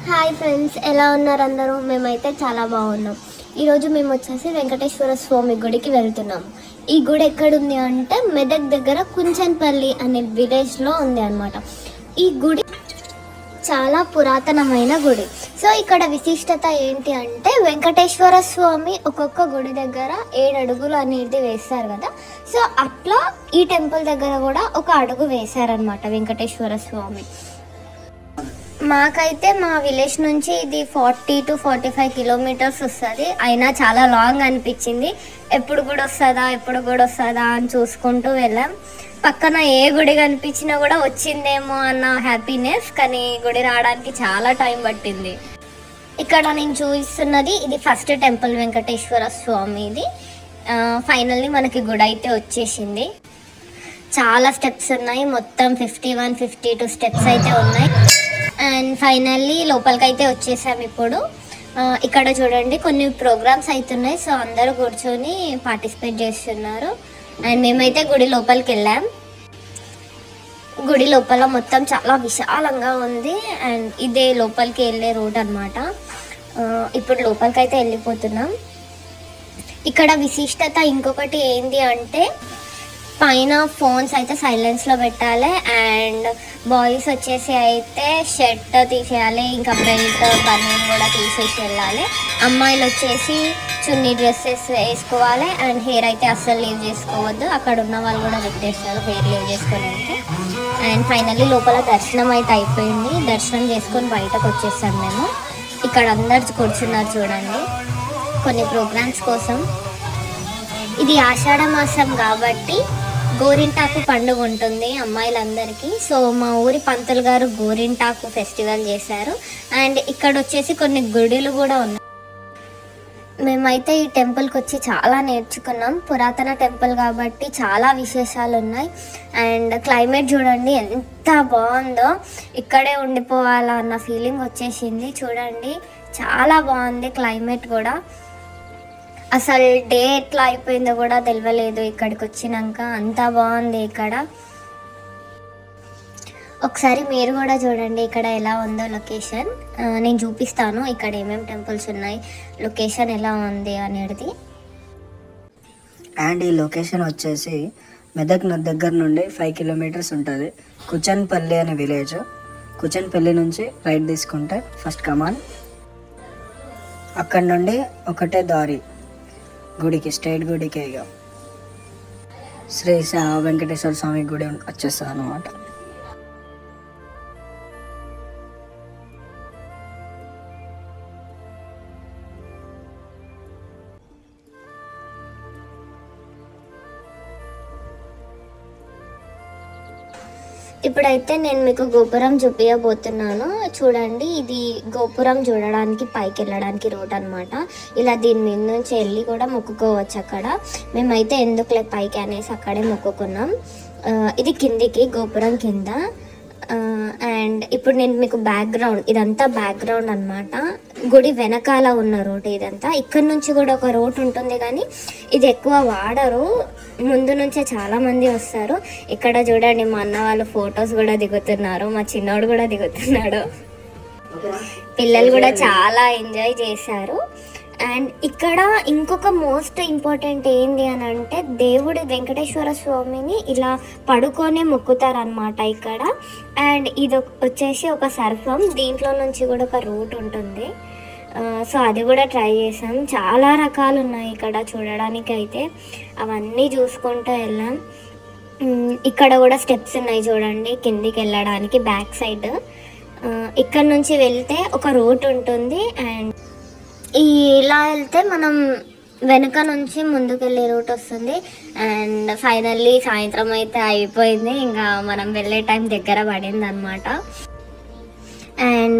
Hi friends, ఎలా ఉన్నారు అందరూ? మేమైతే చాలా బాగున్నాం. ఈరోజు మేము వచ్చేసి వెంకటేశ్వర స్వామి గుడికి వెళ్తున్నాము. ఈ గుడి ఎక్కడుంది అంటే మెదక్ దగ్గర కుంచన్పల్లి అనే విలేజ్లో ఉంది అనమాట. ఈ గుడి చాలా పురాతనమైన గుడి. సో ఇక్కడ విశిష్టత ఏంటి అంటే వెంకటేశ్వర స్వామి ఒక్కొక్క గుడి దగ్గర 7 అడుగులు అనేది వేస్తారు కదా. సో అట్లా ఈ టెంపుల్ దగ్గర కూడా ఒక అడుగు వేశారనమాట వెంకటేశ్వర స్వామి. మాకైతే మా విలేజ్ నుంచి ఇది 40 to 45 కిలోమీటర్స్ వస్తుంది. అయినా చాలా లాంగ్ అనిపించింది. ఎప్పుడు కూడా వస్తుందా అని చూసుకుంటూ వెళ్ళాం. పక్కన ఏ గుడి కనిపించినా కూడా వచ్చిందేమో అన్న హ్యాపీనెస్, కానీ గుడి రావడానికి చాలా టైం పట్టింది. ఇక్కడ నేను చూపిస్తున్నది ఇది ఫస్ట్ టెంపుల్ వెంకటేశ్వర స్వామిది. ఫైనల్లీ మనకి గుడి అయితే వచ్చేసింది. చాలా స్టెప్స్ ఉన్నాయి, మొత్తం 51, 52 స్టెప్స్ అయితే ఉన్నాయి. అండ్ ఫైనల్లీ లోపలికి అయితే వచ్చేసాం. ఇప్పుడు ఇక్కడ చూడండి కొన్ని ప్రోగ్రామ్స్ అవుతున్నాయి. సో అందరూ కూర్చొని పార్టిసిపేట్ చేస్తున్నారు. అండ్ మేమైతే గుడి లోపలికి వెళ్ళాం. గుడి లోపల మొత్తం చాలా విశాలంగా ఉంది. అండ్ ఇదే లోపలికి వెళ్ళే రోడ్ అనమాట. ఇప్పుడు లోపలికి అయితే వెళ్ళిపోతున్నాం. ఇక్కడ విశిష్టత ఇంకొకటి ఏంటి అంటే పైన ఫోన్స్ అయితే సైలెన్స్లో పెట్టాలి. అండ్ బాయ్స్ వచ్చేసి అయితే షర్ట్ తీసేయాలి, ఇంకా బెల్ట్ బనీన్ కూడా తీసేసి వెళ్ళాలి. అమ్మాయిలు వచ్చేసి చున్నీ డ్రెస్సెస్ వేసుకోవాలి. అండ్ హెయిర్ అయితే అస్సలు లీవ్ చేసుకోవద్దు. అక్కడ ఉన్న వాళ్ళు కూడా పెట్టేస్తారు హెయిర్ లీవ్ చేసుకోవడానికి. అండ్ ఫైనల్లీ లోపల దర్శనం అయితే అయిపోయింది. దర్శనం చేసుకొని బయటకు వచ్చేసాం మేము. ఇక్కడ అందరు కూర్చున్నారు చూడండి కొన్ని ప్రోగ్రామ్స్ కోసం. ఇది ఆషాఢ మాసం కాబట్టి గోరింటాకు పండుగ ఉంటుంది అమ్మాయిలందరికీ. సో మా ఊరి పంతులు గారు గోరింటాకు ఫెస్టివల్ చేశారు. అండ్ ఇక్కడ వచ్చేసి కొన్ని గుడులు కూడా ఉన్నాయి. మేమైతే ఈ టెంపుల్కి వచ్చి చాలా నేర్చుకున్నాం. పురాతన టెంపుల్ కాబట్టి చాలా విశేషాలు ఉన్నాయి. అండ్ క్లైమేట్ చూడండి ఎంత బాగుందో, ఇక్కడే ఉండిపోవాలా అన్న ఫీలింగ్ వచ్చేసింది. చూడండి చాలా బాగుంది క్లైమేట్ కూడా. అసలు డే ఎట్లా అయిపోయిందో కూడా తెలియలేదు ఇక్కడికి వచ్చినాక. అంత బాగుంది ఇక్కడ. ఒకసారి మీరు కూడా చూడండి ఇక్కడ ఎలా ఉందో లొకేషన్. నేను చూపిస్తాను ఇక్కడ ఏమేమి టెంపుల్స్ ఉన్నాయి, లొకేషన్ ఎలా ఉంది అనేది. అండ్ ఈ లొకేషన్ వచ్చేసి మెదక్ దగ్గర నుండి 5 కిలోమీటర్స్ ఉంటుంది. కుచన్పల్లి అనే విలేజ్. కుచన్పల్లి నుంచి రైట్ తీసుకుంటే ఫస్ట్ కమాన్, అక్కడ నుండి ఒకటే దారి గుడికి, స్ట్రైట్ గుడికి. ఇక శ్రీ వెంకటేశ్వర స్వామి గుడి వచ్చేస్తుంది అన్నమాట. ఇప్పుడైతే నేను మీకు గోపురం చూపించబోతున్నాను. చూడండి ఇది గోపురం చూడడానికి పైకి వెళ్ళడానికి రోడ్ అనమాట. ఇలా దీని మీద నుంచి వెళ్ళి కూడా మొక్కుకోవచ్చు అక్కడ. మేమైతే ఎందుకులే పైకి అనేసి అక్కడే మొక్కుకున్నాం. ఇది కిందికి గోపురం కింద. అండ్ ఇప్పుడు నేను మీకు ఇదంతా బ్యాక్గ్రౌండ్ అనమాట. గుడి వెనకాల ఉన్న రోడ్ ఇదంతా. ఇక్కడ నుంచి కూడా ఒక రోడ్ ఉంటుంది కానీ ఇది ఎక్కువ వాడరు. ముందు నుంచే చాలా మంది వస్తారు. ఇక్కడ చూడండి మా అన్న వాళ్ళు ఫొటోస్ కూడా దిగుతున్నారు, మా చిన్నోడు కూడా దిగుతున్నాడు. పిల్లలు కూడా చాలా ఎంజాయ్ చేశారు. అండ్ ఇక్కడ ఇంకొక మోస్ట్ ఇంపార్టెంట్ ఏంటి అని అంటే దేవుడు వెంకటేశ్వర స్వామిని ఇలా పడుకొనే మొక్కుతారనమాట ఇక్కడ. అండ్ ఇది వచ్చేసి ఒక సర్పం, దీంట్లో నుంచి కూడా ఒక రూట్ ఉంటుంది. సో అది కూడా ట్రై చేసాం. చాలా రకాలు ఉన్నాయి ఇక్కడ చూడడానికి అయితే, అవన్నీ చూసుకుంటూ వెళ్ళాం. ఇక్కడ కూడా స్టెప్స్ ఉన్నాయి చూడండి కిందికి వెళ్ళడానికి బ్యాక్ సైడ్. ఇక్కడ నుంచి వెళ్తే ఒక రూట్ ఉంటుంది. అండ్ ఇలా వెళ్తే మనం వెనుక నుంచి ముందుకు వెళ్ళే రూట్ వస్తుంది. అండ్ ఫైనల్లీ సాయంత్రం అయితే అయిపోయింది, ఇంకా మనం వెళ్ళే టైం దగ్గర పడింది అనమాట. అండ్